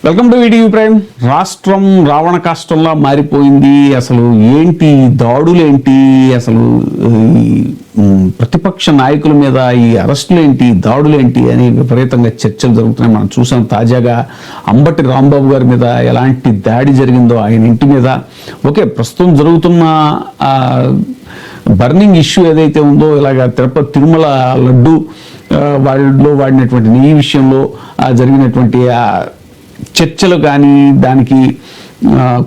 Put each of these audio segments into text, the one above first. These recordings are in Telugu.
Welcome to video prime. రాష్ట్రం రావణ కాష్టంలా మారిపోయింది. అసలు ఏంటి దాడులేంటి, అసలు ప్రతిపక్ష నాయకుల మీద ఈ అరెస్టులేంటి, దాడులేంటి అని విపరీతంగా చర్చలు జరుగుతున్నాయి. మనం చూసాం తాజాగా అంబటి రాంబాబు గారి మీద ఎలాంటి దాడి జరిగిందో, ఆయన ఇంటి మీద. ఓకే, ప్రస్తుతం జరుగుతున్న బర్నింగ్ ఇష్యూ ఏదైతే ఉందో, ఇలాగ తిరుమల లడ్డు వాళ్ళు వాడినటువంటి నెయ్యి విషయంలో జరిగినటువంటి చర్చలు కానీ, దానికి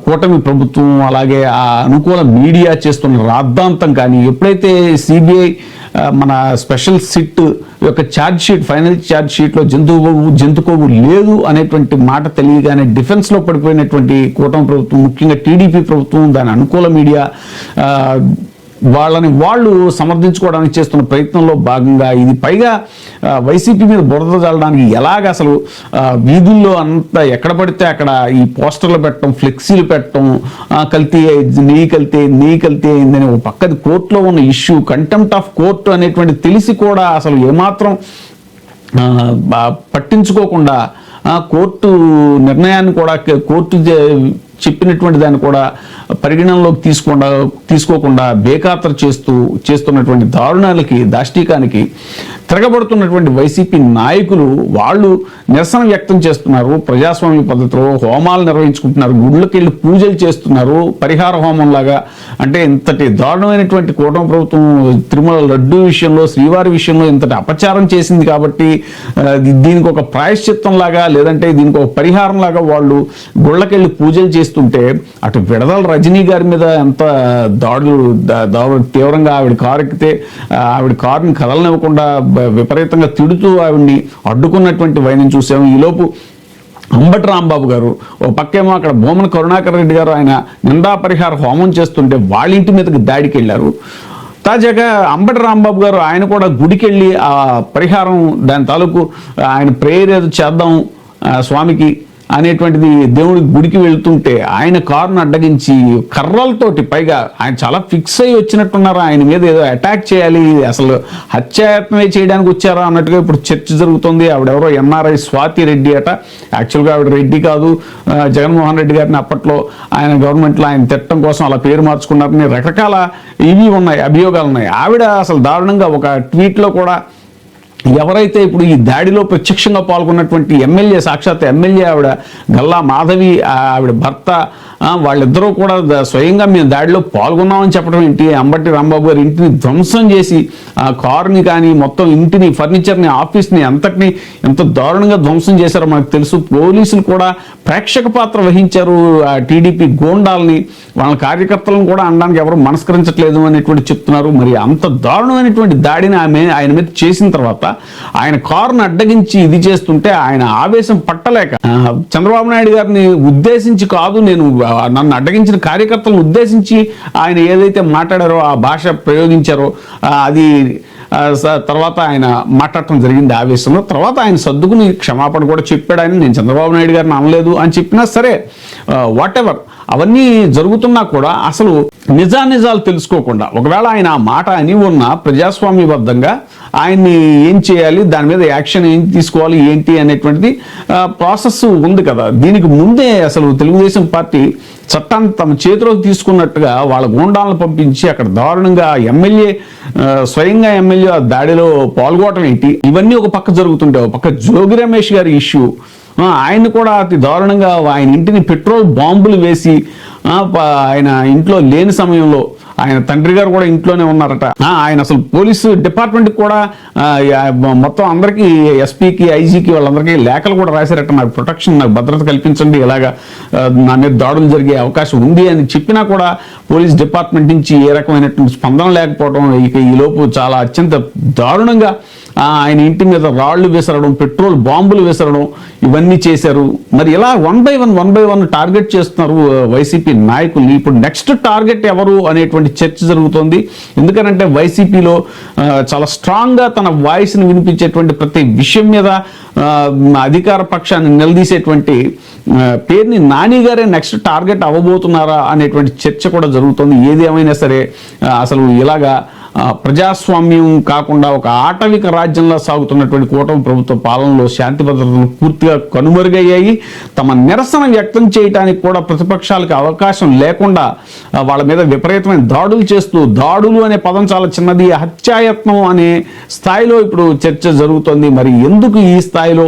కూటమి ప్రభుత్వం అలాగే ఆ అనుకూల మీడియా చేస్తున్న రాద్ధాంతం కానీ, ఎప్పుడైతే సిబిఐ మన స్పెషల్ సిట్ యొక్క ఛార్జ్ షీట్, ఫైనల్ ఛార్జ్ షీట్లో జంతుకోవు లేదు అనేటువంటి మాట తెలియగానే డిఫెన్స్లో పడిపోయినటువంటి కూటమి ప్రభుత్వం, ముఖ్యంగా టీడీపీ ప్రభుత్వం, దాని అనుకూల మీడియా వాళ్ళు సమర్థించుకోవడానికి చేస్తున్న ప్రయత్నంలో భాగంగా ఇది పైగా వైసీపీ మీద బురద చల్లడానికి ఎలాగ అసలు వీధుల్లో అంతా ఎక్కడ పడితే అక్కడ ఈ పోస్టర్లు పెట్టడం, ఫ్లెక్సీలు పెట్టడం, నెయ్యి కల్తీ అయిందని ఒక పక్కది కోర్టులో ఉన్న ఇష్యూ, కంటెంప్ట్ ఆఫ్ కోర్టు అనేటువంటి తెలిసి కూడా అసలు ఏమాత్రం పట్టించుకోకుండా కోర్టు నిర్ణయాన్ని కూడా, కోర్టు చెప్పినటువంటి దాన్ని కూడా పరిగణనలోకి తీసుకోకుండా బేఖాతరు చేస్తున్నటువంటి దారుణాలకి, దాష్టీకానికి తిరగబడుతున్నటువంటి వైసీపీ నాయకులు వాళ్ళు నిరసన వ్యక్తం చేస్తున్నారు. ప్రజాస్వామ్య పద్ధతిలో హోమాలు నిర్వహించుకుంటున్నారు, గుళ్ళకి వెళ్ళి పూజలు చేస్తున్నారు, పరిహార హోమంలాగా. అంటే ఇంతటి దారుణమైనటువంటి కూటమి ప్రభుత్వం తిరుమల లడ్డు విషయంలో, శ్రీవారి విషయంలో ఇంతటి అపచారం చేసింది కాబట్టి దీనికి ఒక ప్రాయశ్చిత్తం లాగా, లేదంటే దీనికి ఒక పరిహారం లాగా వాళ్ళు గుళ్ళకెళ్ళి పూజలు చేస్తుంటే, అటు విడదల రజనీ గారి మీద ఎంత దాడులు తీవ్రంగా ఆవిడ కారు ఎక్కితే ఆవిడ కారుని కదలనివ్వకుండా విపరీతంగా తిడుతూ ఆవిడ్ని అడ్డుకున్నటువంటి వైనం చూసాము. ఈలోపు అంబటి రాంబాబు గారు ఒక పక్కేమో అక్కడ భూమన కరుణాకర్ రెడ్డి గారు ఆయన నిందా పరిహార హోమం చేస్తుంటే వాళ్ళ ఇంటి మీదకి దాడికి వెళ్ళారు. తాజాగా అంబటి రాంబాబు గారు ఆయన కూడా గుడికి వెళ్ళి ఆ పరిహారం, దాని తాలూకు ఆయన ప్రేయర్ ఏదో చేద్దాం స్వామికి అనేటువంటిది దేవుడి గుడికి వెళ్తుంటే ఆయన కారును అడ్డగించి కర్రలతోటి, పైగా ఆయన చాలా ఫిక్స్ అయ్యి వచ్చినట్టున్నారు, ఆయన మీద ఏదో అటాక్ చేయాలి, అసలు హత్యాయత్నమే చేయడానికి వచ్చారా అన్నట్టుగా ఇప్పుడు చర్చ జరుగుతుంది. ఆవిడెవరో ఎన్ఆర్ఐ స్వాతి రెడ్డి అట. యాక్చువల్గా ఆవిడ రెడ్డి కాదు, జగన్మోహన్ రెడ్డి గారిని అప్పట్లో ఆయన గవర్నమెంట్లో ఆయన తిట్టడం కోసం అలా పేరు మార్చుకున్నారని రకరకాల అభియోగాలు ఉన్నాయి. ఆవిడ అసలు దారుణంగా ఒక ట్వీట్లో కూడా ఎవరైతే ఇప్పుడు ఈ దాడిలో ప్రత్యక్షంగా పాల్గొన్నటువంటి ఎమ్మెల్యే, సాక్షాత్ ఎమ్మెల్యే ఆవిడ గల్లా మాధవి, ఆవిడ భర్త, వాళ్ళిద్దరూ కూడా స్వయంగా మేము దాడిలో పాల్గొన్నామని చెప్పడం ఏంటి? అంబటి రాంబాబు గారి ఇంటిని ధ్వంసం చేసి ఆ కారుని కానీ, మొత్తం ఇంటిని, ఫర్నిచర్ని, ఆఫీస్ని అంతటిని ఎంత దారుణంగా ధ్వంసం చేశారో మనకు తెలుసు. పోలీసులు కూడా ప్రేక్షక పాత్ర వహించారు. ఆ టీడీపీ గోండాలని, వాళ్ళ కార్యకర్తలను కూడా అనడానికి ఎవరు మనస్కరించట్లేదు అనేటువంటి చెప్తున్నారు. మరి అంత దారుణమైనటువంటి దాడిని ఆయన మీద చేసిన తర్వాత ఆయన కారును అడ్డగించి ఇది చేస్తుంటే ఆయన ఆవేశం పట్టలేక చంద్రబాబు నాయుడు గారిని ఉద్దేశించి కాదు, నన్ను అడ్డగించిన కార్యకర్తలను ఉద్దేశించి ఆయన ఏదైతే మాట్లాడారో, ఆ భాష ప్రయోగించారో, అది తర్వాత ఆయన మాట్లాడటం జరిగింది ఆవేశంలో. తర్వాత ఆయన సర్దుకుని క్షమాపణ కూడా చెప్పాడని, నేను చంద్రబాబు నాయుడు గారిని అనలేదు అని చెప్పినా సరే, వాట్ ఎవర్ అవన్నీ జరుగుతున్నా కూడా అసలు నిజాలు తెలుసుకోకుండా, ఒకవేళ ఆయన ఆ మాట అని ఉన్న ప్రజాస్వామ్యబద్ధంగా ఆయన్ని ఏం చేయాలి, దాని మీద యాక్షన్ ఏం తీసుకోవాలి ఏంటి అనేటువంటిది ప్రాసెస్ ఉంది కదా. దీనికి ముందే అసలు తెలుగుదేశం పార్టీ చట్టాన్ని తమ చేతిలోకి తీసుకున్నట్టుగా వాళ్ళ గూండాలను పంపించి అక్కడ దారుణంగా స్వయంగా ఎమ్మెల్యే దాడిలో పాల్గొనడం ఏంటి, ఇవన్నీ ఒక పక్క జరుగుతుంటే, ఒక పక్క జోగి రమేష్ గారి ఇష్యూ, ఆయన కూడా అతి దారుణంగా ఆయన ఇంటిని పెట్రోల్ బాంబులు వేసి, ఆయన ఇంట్లో లేని సమయంలో, ఆయన తండ్రి గారు కూడా ఇంట్లోనే ఉన్నారట, ఆయన అసలు పోలీసు డిపార్ట్మెంట్కి కూడా మొత్తం అందరికీ, ఎస్పీకి, ఐజీకి, వాళ్ళందరికీ లేఖలు కూడా రాశారట, నాకు ప్రొటెక్షన్, నాకు భద్రత కల్పించండి, ఇలాగా నా మీద దాడులు జరిగే అవకాశం ఉంది అని చెప్పినా కూడా పోలీస్ డిపార్ట్మెంట్ నుంచి ఏ రకమైనటువంటి స్పందన లేకపోవడం, ఇక ఈలోపు చాలా అత్యంత దారుణంగా ఆయన ఇంటి మీద రాళ్లు విసరడం, పెట్రోల్ బాంబులు విసరడం, ఇవన్నీ చేశారు. మరి ఇలా వన్ బై వన్ టార్గెట్ చేస్తున్నారు వైసీపీ నాయకుల్ని. ఇప్పుడు నెక్స్ట్ టార్గెట్ ఎవరు అనేటువంటి చర్చ జరుగుతోంది. ఎందుకనంటే వైసీపీలో చాలా స్ట్రాంగ్గా తన వాయిస్ని వినిపించేటువంటి ప్రతి విషయం మీద అధికార పక్షాన్ని నిలదీసేటువంటి పేరుని నాని గారే నెక్స్ట్ టార్గెట్ అవ్వబోతున్నారా అనేటువంటి చర్చ కూడా జరుగుతుంది. ఏది ఏమైనా సరే అసలు ఇలాగా ప్రజాస్వామ్యం కాకుండా ఒక ఆటవిక రాజ్యంలో సాగుతున్నటువంటి కూటమి ప్రభుత్వ పాలనలో శాంతి భద్రతలు పూర్తిగా కనుమరుగయ్యాయి. తమ నిరసన వ్యక్తం చేయడానికి కూడా ప్రతిపక్షాలకు అవకాశం లేకుండా వాళ్ళ మీద విపరీతమైన దాడులు చేస్తూ, దాడులు అనే పదం చాలా చిన్నది, హత్యాయత్నం అనే స్థాయిలో ఇప్పుడు చర్చ జరుగుతోంది. మరి ఎందుకు ఈ స్థాయిలో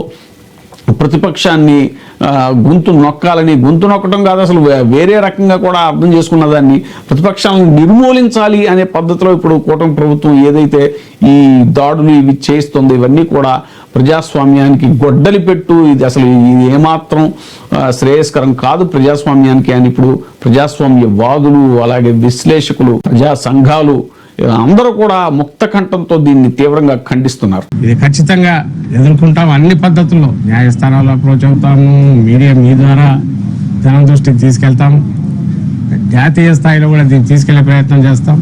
ప్రతిపక్షాన్ని గొంతు నొక్కాలని, గొంతు నొక్కడం కాదు అసలు వేరే రకంగా కూడా అర్థం చేసుకున్న దాన్ని ప్రతిపక్షాలను నిర్మూలించాలి అనే పద్ధతిలో ఇప్పుడు కూటమి ప్రభుత్వం ఏదైతే ఈ దాడులు ఇవి చేస్తుంది, ఇవన్నీ కూడా ప్రజాస్వామ్యానికి గొడ్డలి పెట్టు, ఇది అసలు ఇది ఏమాత్రం శ్రేయస్కరం కాదు ప్రజాస్వామ్యానికి అని ఇప్పుడు ప్రజాస్వామ్యవాదులు, అలాగే విశ్లేషకులు, ప్రజా సంఘాలు అందరూ కూడా ముక్త కంఠంతో దీన్ని తీవ్రంగా ఖండిస్తున్నారు. ఇది ఖచ్చితంగా ఎదుర్కొంటాం. అన్ని పద్ధతుల్లో న్యాయస్థానాల్లో అప్రోచ్ అవుతాము, మీడియా మీ ద్వారా జనం దృష్టికి తీసుకెళ్తాము, జాతీయ స్థాయిలో కూడా దీన్ని తీసుకెళ్లే ప్రయత్నం చేస్తాం.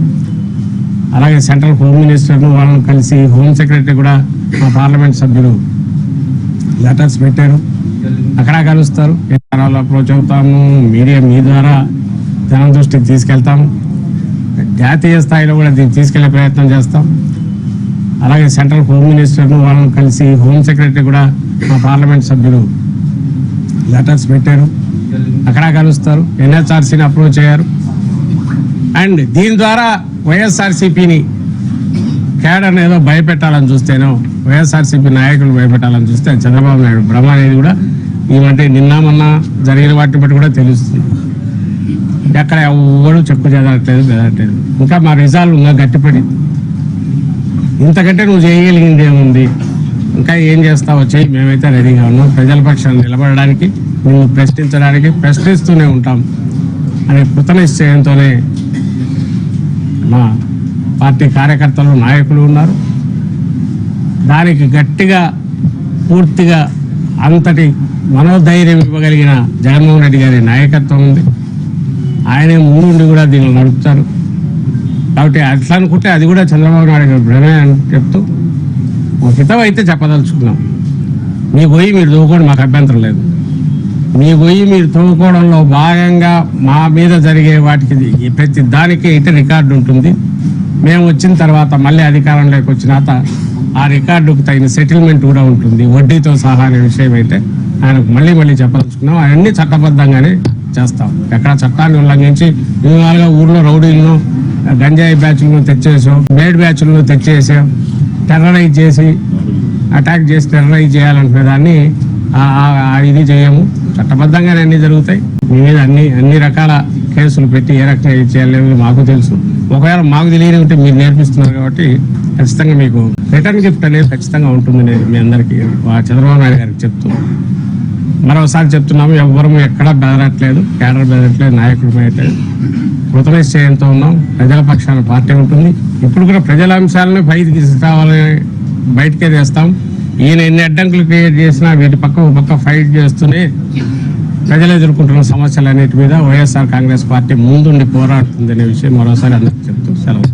అలాగే సెంట్రల్ హోమ్ మినిస్టర్ను వాళ్ళని కలిసి హోమ్ సెక్రటరీ కూడా మా పార్లమెంట్ సభ్యులు లెటర్స్ పెట్టారు, అక్కడ కలుస్తారు. స్థానాల్లో అప్రోచ్ అవుతాము, మీడియా మీ ద్వారా జనం దృష్టికి తీసుకెళ్తాము, జాతీయ స్థాయిలో కూడా దీన్ని తీసుకెళ్లే ప్రయత్నం చేస్తాం. అలాగే సెంట్రల్ హోమ్ మినిస్టర్ను వాళ్ళని కలిసి హోమ్ సెక్రటరీ కూడా మా పార్లమెంట్ సభ్యులు లెటర్స్ పెట్టారు, అక్కడ కలుస్తారు. ఎన్హెచ్ఆర్సీని అప్రోచ్ అయ్యారు. అండ్ దీని ద్వారా వైఎస్ఆర్సీపీని కేడర్ని ఏదో భయపెట్టాలని చూస్తేనో, వైఎస్ఆర్సీపీ నాయకులు భయపెట్టాలని చూస్తే చంద్రబాబు నాయుడు భ్రమ అనేది కూడా ఈ మధ్య నిన్న మొన్న జరిగిన వాటిని బట్టి కూడా తెలుస్తుంది. ఎక్కడ ఎవరు చెప్పు బెదరట్లేదు. ఇంకా మా రిజాల్వ్ ఇంకా గట్టిపడి, ఇంతకంటే నువ్వు చేయగలిగింది ఏముంది, ఇంకా ఏం చేస్తావో చేయి, మేమైతే రెడీగా ఉన్నాం. ప్రజల పక్షాన్ని నిలబడడానికి, నిన్ను ప్రశ్నించడానికి, ప్రశ్నిస్తూనే ఉంటాం అనే కృత నిశ్చయంతోనే మా పార్టీ కార్యకర్తలు, నాయకులు ఉన్నారు. దానికి గట్టిగా పూర్తిగా అంతటి మనోధైర్యం ఇవ్వగలిగిన జగన్మోహన్ రెడ్డి గారి నాయకత్వం ఉంది. ఆయనే ముందుండి కూడా దీనిలో నడుపుతారు. కాబట్టి అట్లా అనుకుంటే అది కూడా చంద్రబాబు నాయుడు గారు భ్రమే అని చెప్తూ ఒక హితం అయితే చెప్పదలుచుకున్నాం. మీ గొయ్యి మీరు తవ్వుకోవడం మాకు అభ్యంతరం లేదు. మీ గొయ్యి మీరు తవ్వుకోవడంలో భాగంగా మా మీద జరిగే వాటికి ప్రతి దానికి అయితే రికార్డు ఉంటుంది. మేము వచ్చిన తర్వాత మళ్ళీ అధికారంలోకి వచ్చినాక ఆ రికార్డుకు తగిన సెటిల్మెంట్ కూడా ఉంటుంది, వడ్డీతో సహా అనే విషయం అయితే ఆయనకు మళ్ళీ చెప్పదలుచుకున్నాం. అవన్నీ చట్టబద్ధంగానే చేస్తాం. ఎక్కడ చట్టాన్ని ఉల్లంఘించి విధాలుగా ఊర్లో రౌడీలను, గంజాయి బ్యాచ్లను తెచ్చేసాం, బ్లేడ్ బ్యాచ్లను తెచ్చేసాం, టెర్రరైజ్ చేసి అటాక్ చేసి టెర్రరైజ్ చేయాలనుకునే దాన్ని ఇది చేయము. చట్టబద్ధంగానే అన్ని జరుగుతాయి. మీ మీద అన్ని రకాల కేసులు పెట్టి ఏ రకంగా చేయాలి మాకు తెలుసు. ఒకవేళ మాకు తెలియని ఉంటే మీరు నేర్పిస్తున్నారు కాబట్టి ఖచ్చితంగా మీకు రిటర్న్ గిఫ్ట్ అనేది ఖచ్చితంగా ఉంటుంది. మీ అందరికీ చంద్రబాబు నాయుడు గారికి చెప్తూ మరోసారి చెప్తున్నాము, ఎవ్వరూ ఎక్కడా బెదరట్లేదు, కేడర్ బెదరట్లేదు, నాయకులు బెదరట్లేదు. కృత నిశ్చయంతో ఉన్నాం. ప్రజల పక్షాన పార్టీ ఉంటుంది. ఇప్పుడు కూడా ప్రజల అంశాలను బయటకే తెస్తాం. ఈయన ఎన్ని అడ్డంకులు క్రియేట్ చేసినా వీటి పక్క ఫైట్ చేస్తూనే ప్రజలు ఎదుర్కొంటున్న సమస్యలన్నిటి మీద వైఎస్ఆర్ కాంగ్రెస్ పార్టీ ముందుండి పోరాడుతుందనే విషయం మరోసారి అందరికీ చెప్తూ సెలవు.